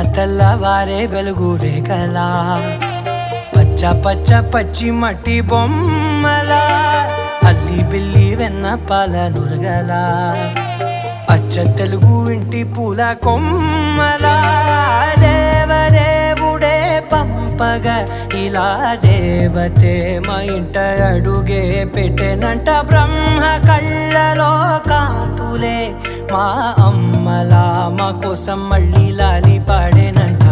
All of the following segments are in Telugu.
తెల్లవారే వెలుగు రేఖలా పచ్చ పచ్చ పచ్చి మట్టి బొమ్మలా అల్లి బిల్లి వెన్న పాల నురగలా అచ్చ తెలుగు ఇంటి పూల కొమ్మలా దేవదేవుడే పంపగా ఇలా దేవతే మా ఇంట అడుగే పెట్టెనంట బ్రహ్మ కళ్ళలో కాంతులే మా అమ్మలా మా కోసం మళ్ళీ లాలి పాడేనంట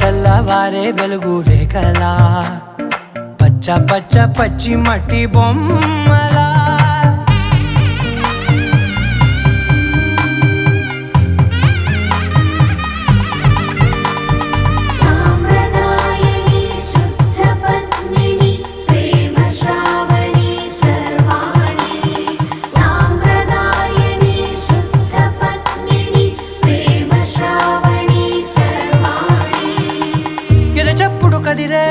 తెల్లవారే వెలుగు రేఖలా పచ్చ పచ్చ పచ్చి మట్టి బొమ్మలా కదిరే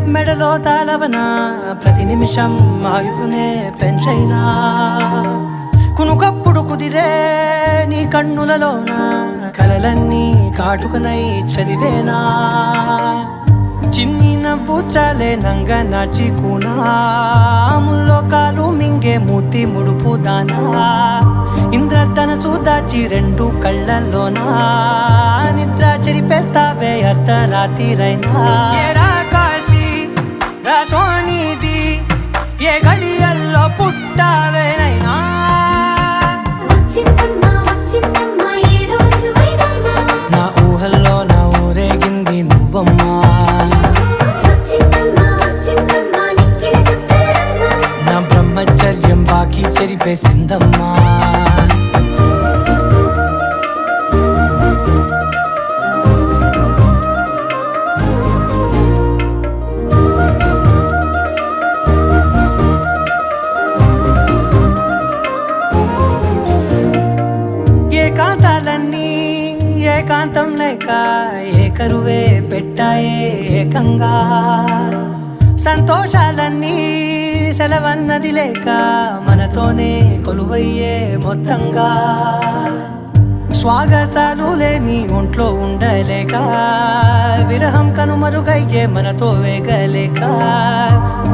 మెడలో తాళవన ప్రతి నిమిషం ఆయుధునే పెంచైనా కునుకప్పుడు కుదిరే నీ కన్నులలోన కలలన్నీ కాటుకనై చదివేనా చిన్ని నవ్వు చాలే నంగ నాచి కూనాముల్లో కాలు మింగే మూతి ముడుపు దానా ఇంద్రధనసు దాచి రెండు కళ్ళల్లోనా నిద్ర చెరిపేస్తావే అర్ధరాత్రిరైనా కాశీ రాసోనిది ఏ గడియల్లో పుట్టావేనైనా నా ఊహల్లో నా ఊరేగింది నువ్వమ్మా నా బ్రహ్మచర్యం బాకీ చెరిపేసిందమ్మా ఏకాంతాలన్నీ ఏకాంతం లేక ఏకరువే పెట్టాయే ఏకంగా సంతోషాలన్నీ సెలవన్నది లేక మనతోనే కొలువయ్యే మొత్తంగా స్వాగతాలు లేని ఒంట్లో ఉండలేక విరహం కనుమరుగయ్యే మనతో వేగలేక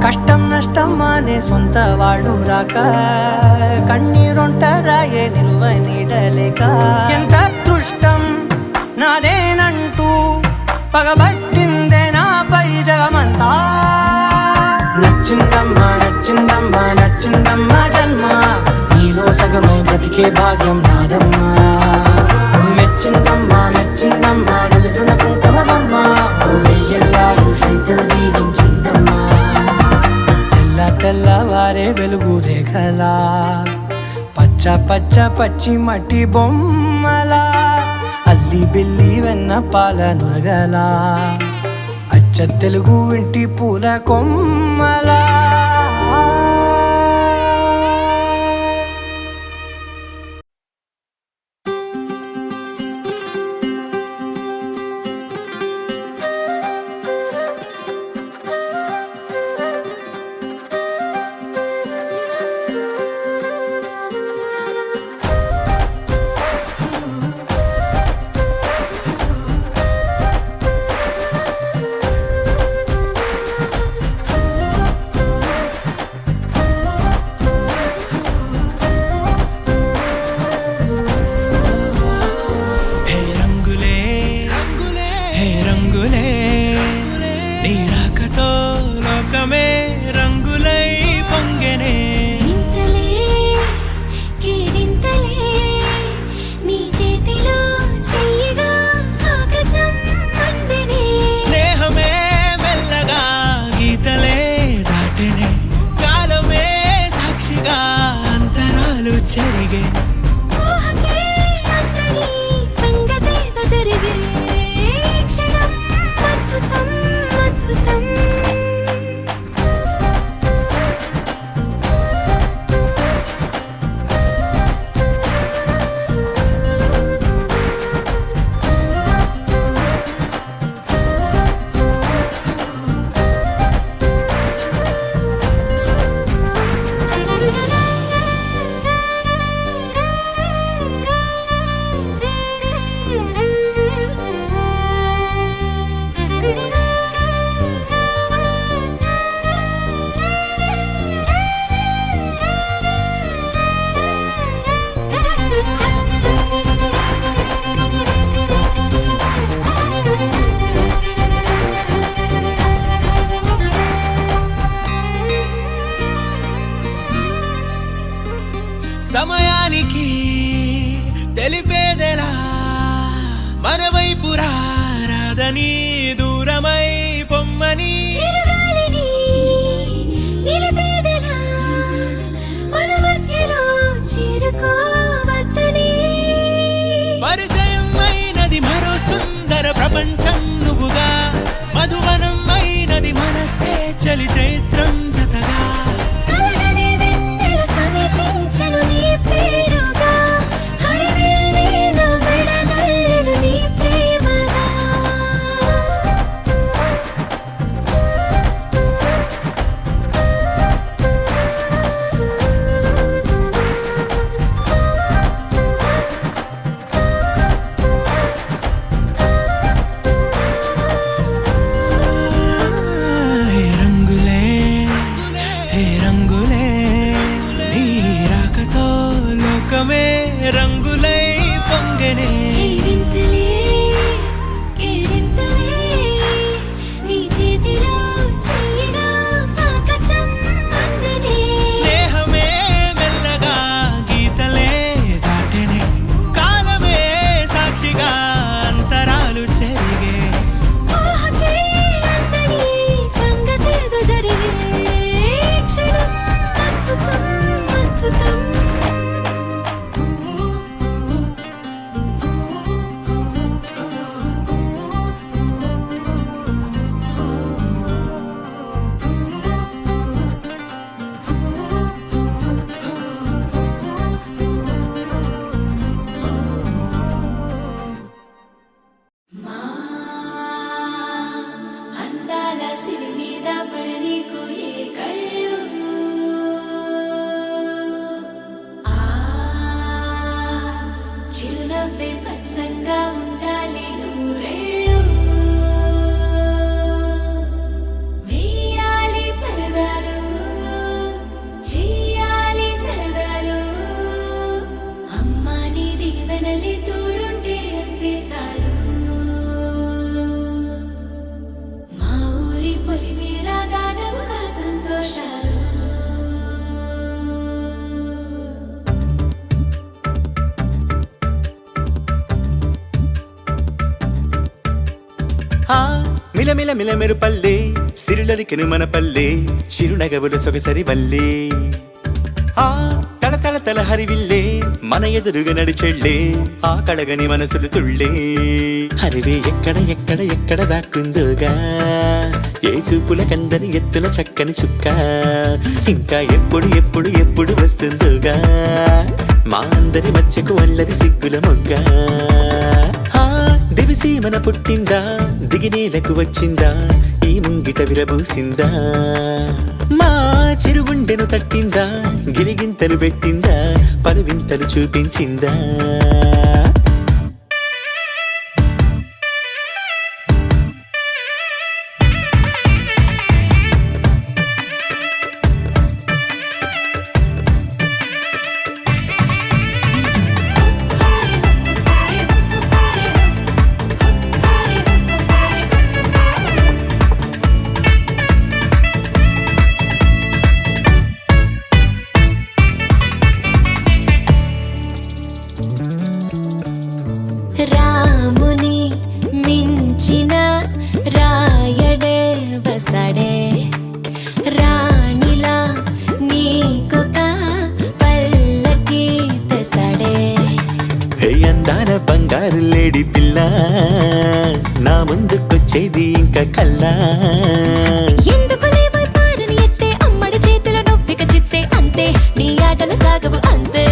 కష్టం నష్టం అనే సొంత వాడు రాక కన్నీరొంటరాయే నిలువ నీడలేక ఎంత అదృష్టం నాదేనంటూ పగబట్టిందే నాపై జగమంతా నచ్చిందమ్మా నచ్చిందమ్మా నచ్చిందమ్మా జన్మ నీలో సగమై బ్రతికే భాగ్యం నాదమ్మా మెచ్చిందమ్మా మెచ్చిందమ్మా నిలుచున్న కుంకుమమ్మా వెయ్యల్లాలు శంకరు దీవించిందమ్మా తెల్లవారే వెలుగు రేఖలా పచ్చ పచ్చ పచ్చి మట్టి బొమ్మలా అల్లి బిల్లి వెన్న పాల నురగలా అచ్చ తెలుగు ఇంటి పూల కొమ్మలా సంగతే జరిగే క్షణం అద్భుతం అద్భుతం రమ్మని దూరమై పొమ్మని పరిచయం అయినది మరో సుందర ప్రపంచం నువ్వుగా మధువనం అయినది మనస్సే చలి చైత్రం జతగా రంగులై పొంగనే స్నేహమే మెల్లగా గీతలే దాటనే కాలమే సాక్షిగా అంతరాలు చెరిగే మిలమిల మిలమెరు పల్లె సిరులలికెను మన పల్లె చిరునగవుల సొగసరి వల్లే ఆ తల తల తల హరివిల్లే మన ఎదురుగా నడిచెళ్ళే ఆ కళగని మనసులు తుళ్ళే హరివే ఎక్కడ ఎక్కడ ఎక్కడ దాక్కుందోగా ఏ చూపుల కందని ఎత్తుల చక్కని చుక్క ఇంకా ఎప్పుడు ఎప్పుడు ఎప్పుడు వస్తుందోగా మా అందరి మధ్యకు వల్లది సిగ్గుల మొగ్గ దివిసీమన పుట్టిందా దిగినేలకు వచ్చిందా ఈ ముంగిట విరబూసిందా మా చిరుగుండెను తట్టిందా గిరిగింతలు పెట్టిందా పలువింతలు చూపించిందా రాముని మించిన రాయడే వస్తాడే రాణిలా నీకొక పల్లకి తెస్తాడే అందాల బంగారు లేడి పిల్ల నా ముందుకొచ్చేది ఇంకా కల్లా ఎందుకు లేవో పారని ఎత్తే అమ్మడి చేతుల నొవ్విక చిత్తే అంతే నీ ఆటలు సాగవు అంతే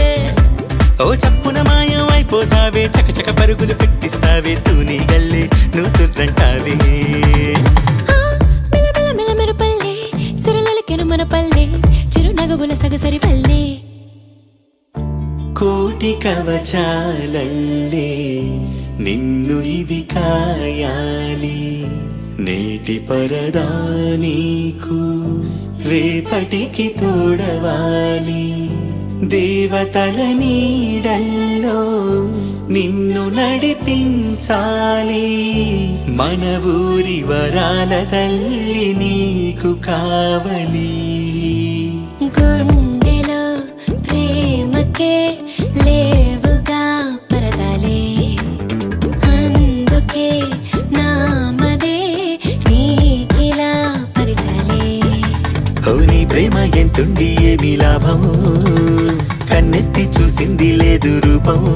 ఓ చప్పున మాయం అయిపోతావే చకచక పరుగులు పెట్టిస్తావే తూని గల్లే నువ్వు తుర్రంటావే మిలమిల మిలమెరు పల్లె సిరులలికెను మన పల్లె చిరునగవుల సగసరి పల్లె కోటి కవచాలల్లే నిన్ను ఇది కాయాలి నేటి పరదా నీకు రేపటికి తోడవాలి దేవతల నీడల్లో నిన్ను నడిపించాలి మన ఊరి వరాల తల్లి నీకు కావలి గుండెలో ప్రేమకే లేవుగా పరదాలే అందుకే నామ ఎంతుండి ఏమి లాభము కన్నెత్తి చూసింది లేదు రూపము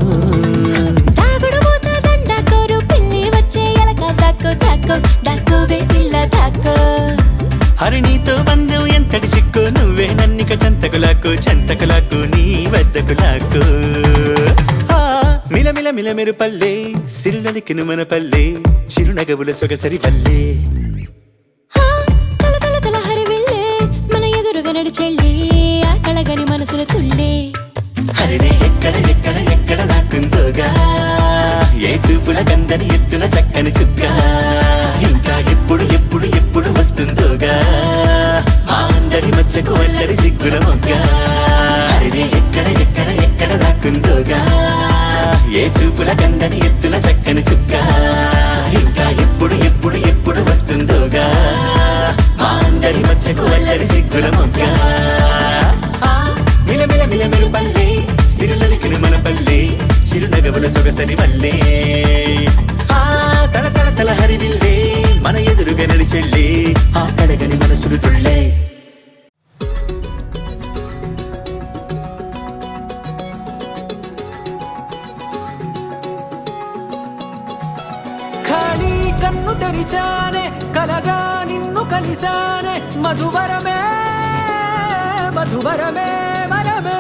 దాగుడు మూత దండాకోరు పిల్లి వచ్చే ఎలక దాక్కో దాక్కో దాక్కోవే పిల్ల దాక్కో హరి నీతో బంధం ఎంతటి చిక్కు నువ్వే నన్నిక చెంతకులాకు నీ వద్దకులాకు మిలమిల మిలమెరు పల్లె సిరులలికిను మన పల్లె చిరునగవుల సొగసరి పల్లె తల తల తల హరివిల్లే మన ఎదురుగా నడిచెళ్ళి ఆ కళగని మనసుల తుళ్ళే హరినే ఎక్కడ ఎక్కడ ఎక్కడ దాక్కుందోగా ఏ చూపుల కందని ఎత్తున చక్కని చుక్క ఇంకా ఎప్పుడు ఎప్పుడు ఎప్పుడు వస్తుందోగా మా అందరి మచ్చకు అల్లరి సిగ్గుల మొగ్గ హరినే ఎక్కడ ఎక్కడ ఎక్కడ దాక్కుందోగా ఏ చూపుల కందని ఎత్తున చక్కని చుక్క ఇంకా ఎప్పుడు ఎప్పుడు ఎప్పుడు వస్తుందోగా మా అందరి మచ్చకు అల్లరి సిగ్గుల మొగ్గ మిలమిల మిలమిలు పల్లె సిరులలికిను మన పల్లె చిరునగవుల సొగసరి వల్లే తల తల తల హరివిల్లే మన ఎదురుగా నడిచెళ్ళే ఆ కడగని మనసులు తుళ్ళే ఖాళీ కన్ను తెరిచానే కలగా నిన్ను కలిసానే మధువరమే మధువరమే వరమే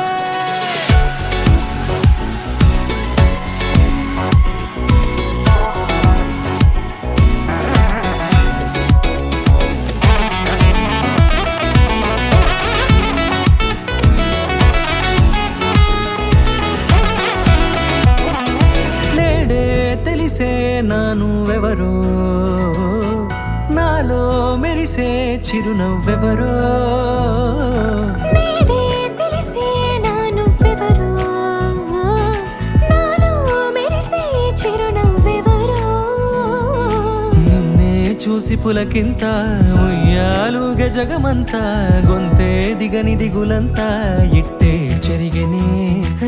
నేడే తెలిసే నానువెవరో నాలో మెరిసే చిరునవ్వెవరో నేడే తెలిసే నానువ్వెవరో నాలో మెరిసే చిరునవ్వెవరో నిన్నే చూసి పులకింత ఉయ్యాలుగ జగమంతా గొంతే దిగని దిగులంతా ఇట్టే చెరిగెనే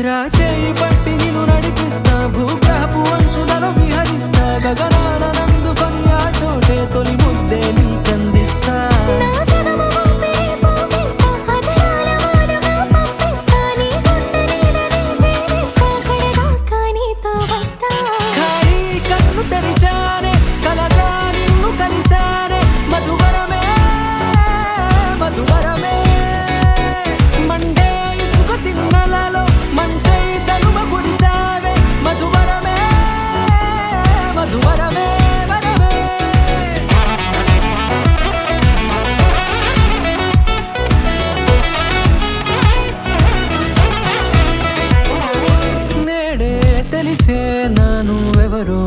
రాచేయి పట్టి నిన్ను నడిపిస్తా భూగ్రహపు అంచులలో విహరిస్తా గగనాన నందుకొని ఆ చోటే తొలి ముద్దే నీకందిస్తా నా సగము ఊపిరి పోగిస్తా అధరాల వాలుగా పంపిస్తా నీ గుండె నీడనే చేరిస్తా కడదాకా నీతో వస్తా ఖాళీ కన్ను తెరిచానే కలగా నిన్ను కలిసానే మధువరమే మధువరమే మండే ఇసుక తిన్నలలో మంచై చలువ కురిసావే మధువరమే మధువరమే వరమే నేడే తెలిసే నానువెవరో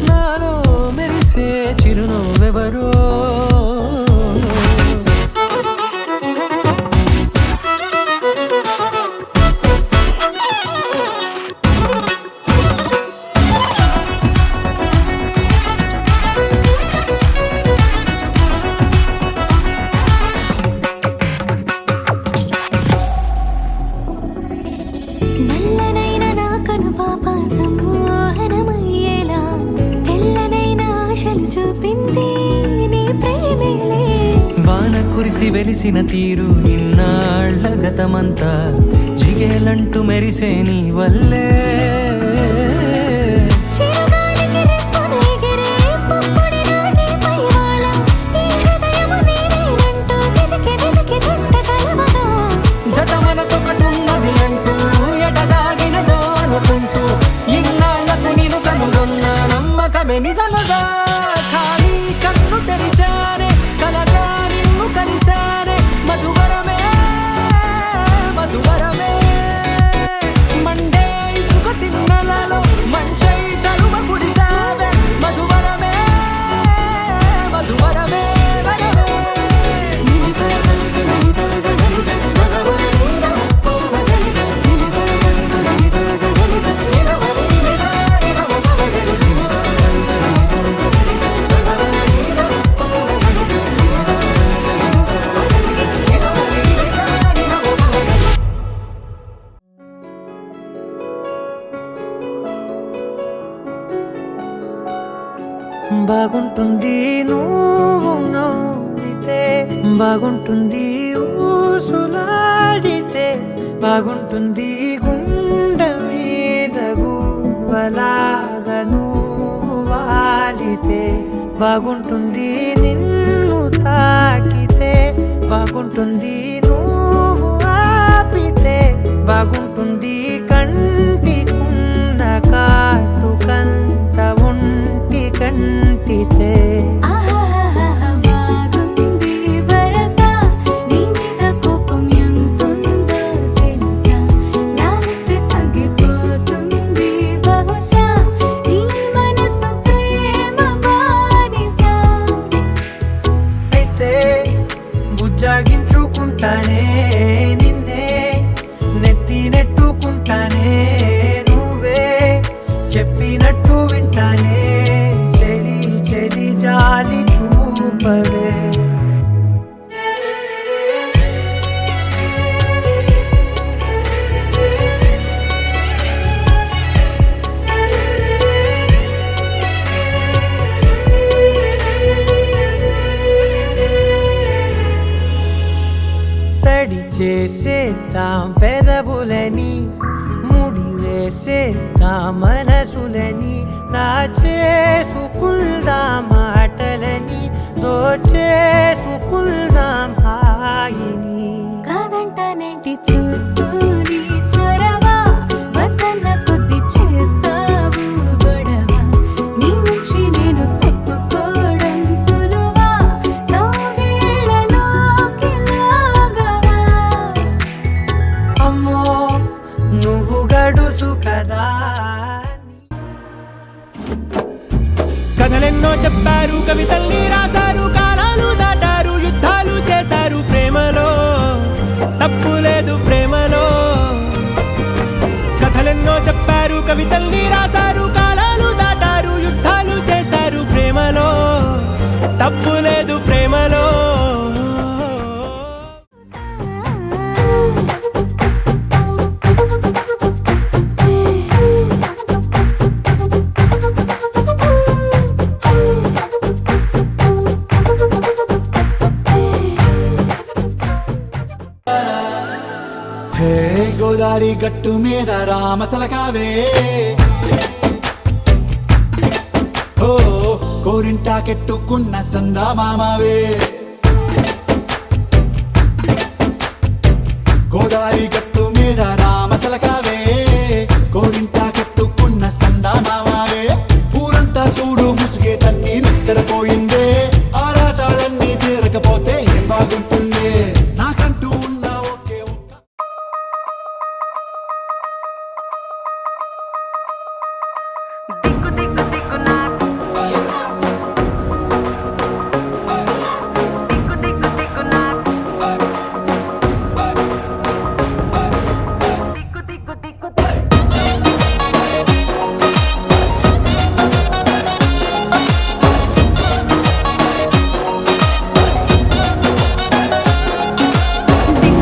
నాలో మెరిసే చిరునవ్వెవరో నల్లనైన నా కనుపాప సమ్మోహనమయ్యేలా తెల్లనైన ఆశలు చూపింది నీ ప్రేమేలే వాన కురిసి వెలిసిన తీరు ఇన్నాళ్ల గతమంతా జిగేలంటూ మెరిసే నీ వల్లే చిరుగాలికి రెప్పన ఎగిరే పుప్పొడి నాటి పైవాళ ఈ హృదయము నీదేనంటూ వెతికి వెతికి జంట కలవగా జత మనసొకటున్నది అంటూ ఎడదాగినదో అనుకుంటూ ఇన్నాళ్లకు నేను కనుగొన్న నమ్మకమే నిజముగా ఖాళీ కన్ను తెరిచానే కలగా నిన్ను కలిసానే మధువరమే మధువరమే మండే ఇసుక తిన్నలలో మంచై చలువ కురిసావే మధువరమే మధువరమే వరమే బాగుంటుంది నువ్వు నవ్వితే బాగుంటుంది బాగుంటుంది గుండె మీద గువ్వలాగా నువ్వు వాలితే బాగుంటుంది నిన్ను తాకితే బాగుంటుంది నువ్వు ఆపితే బాగుంటుంది కంటికున్న కాటుకంత ఒంటి కంటితే జాగించుకుంటానే నిన్నే నెత్తి నెట్టుకుంటానే నువ్వే చెప్పినట్టు వింటానే చెలి చెలి జాలి చూపవే తడి చేసేద్దాం పెదవులని ముడి వేసేద్దాం మనసులని నా చేసుకుందాం మాటలని దోచేసుకుందాం హాయిని కాదంటానేంటి చూస్తూని చొరవా వద్దన్న కొద్ది చేస్తావు గొడవ నీ నుంచి నేను తప్పుకోవడం సులువా నవ్వేళ్ళలోకి లాగవా అమ్మో నువ్వు గడుసు కదా కథలెన్నో చెప్పారు కవితల్ని రాశారు కాలాలు దాటారు యుద్ధాలు చేశారు ప్రేమలో తప్పు లేదు ప్రేమలో కథలెన్నో చెప్పారు కవితల్ని రాశారు కాలాలు దాటారు యుద్ధాలు చేశారు ప్రేమలో తప్పు లేదు ప్రేమలో హే గోదారి గట్టు మీద రామసలకావే ఓ కోరింటా కెట్టుకున్న సందా మామావే గోదారి గట్టు మీద రామసలకావే కోరింటా కెట్టుకున్న సందా మామావే ఊరంతా చూడు ముసుగే తన్ని నిద్రపోయిందే ఆరాటాలన్నీ తీరకపోతే ఏం బాగుంటుంది నాకంటూ ఉన్న ఒకే ఒక్క దిక్కు దిక్కు దిక్కు నాకు దిక్కు దిక్కు దిక్కు నాకు దిక్కు దిక్కు దిక్కు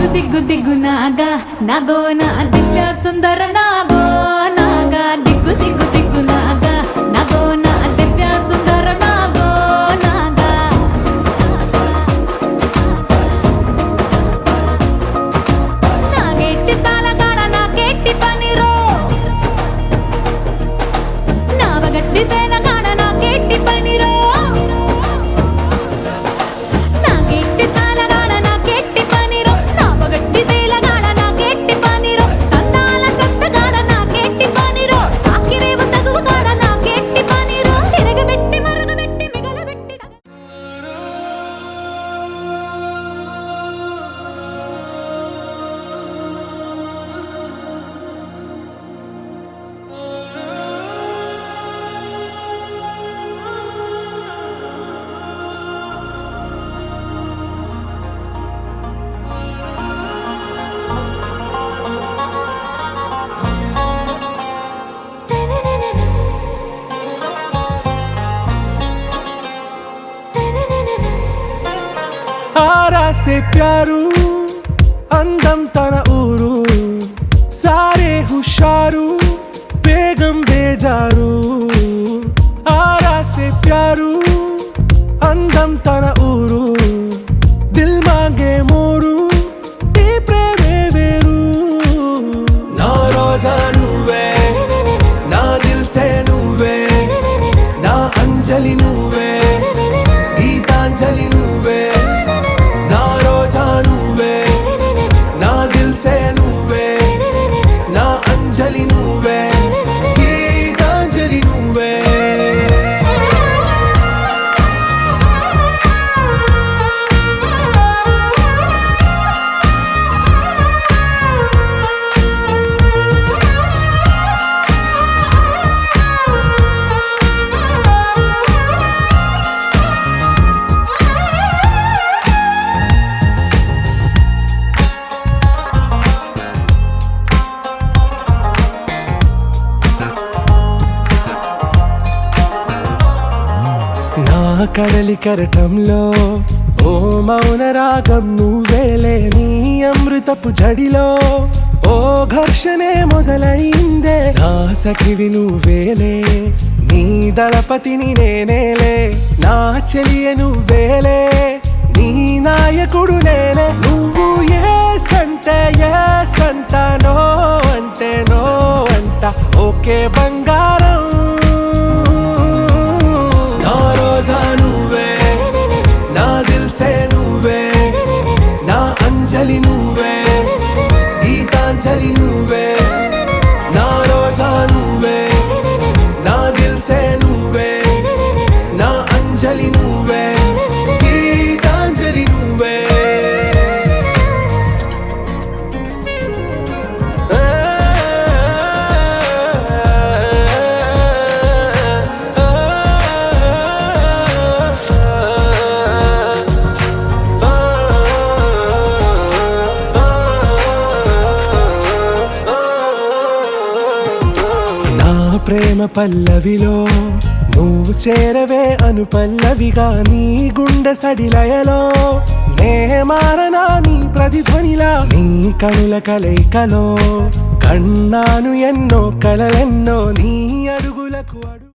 దిగ్గు దిగ్గు నాగా నాగో నా దివ్య సుందర నాగో నాగా దిగ్గు దిగ్గు దిగ్గు నాగా నాగో నా దివ్య సుందర నాగో నాగా నాగెట్టి సాలగాడ నాకెట్టి పనిరో నావగట్టి సేలగాడ నాకెట్టి పనిరో నాకెట్టి సాలగాడ నాకెట్టి పనిరో నావగట్టి సేలగాడ నాకెట్టి పనిరో సందాల సత్తగాడ నాకెట్టి పనిరో సాకిరేవ తగువగాడ నాకెట్టి పనిరో తిరగబెట్టి మరగబెట్టి మిగలబెట్టి आरा से प्यारू అందం తన ఊరు సారే హుషారు బేగం బేజారు ఆరా సే ప్యారు అందం తన ఊరు దిల్ మాంగే మోరు ఈ ప్రేమే వేరు కడలి కెరటంలో ఓ మౌన రాగం నువ్వేలే, నీ అమృతపు జడిలో ఓ ఘర్షణే మొదలైందే, నా సఖివి నువ్వేలే, నీ దళపతిని నేనేలే, నా చెలియ నువ్వేలే, నీ నాయకుడు నేనే. నువ్వు ఏ సంట నో అంటే నో అంట, ఓకే బంగారం. నా రోజా నువ్వే, నా దిల్సే నువ్వే, నా అంజలి నువ్వే, గీతాంజలి నువ్వే. నా రోజా నువ్వే, నా దిల్సే నువ్వే, నా అంజలి నువ్వే, గీతాంజలి నువ్వే. నా ప్రేమ పల్లవిలో నువ్వు చేరవే అను పల్లవిగా, నీ గుండె సడిలయలో నే మారనా నీ ప్రతిధ్వనిలా, నీ కనుల కలయికలో కన్నాను ఎన్నో కలలెన్నో, నీ అడుగులకు అడుగు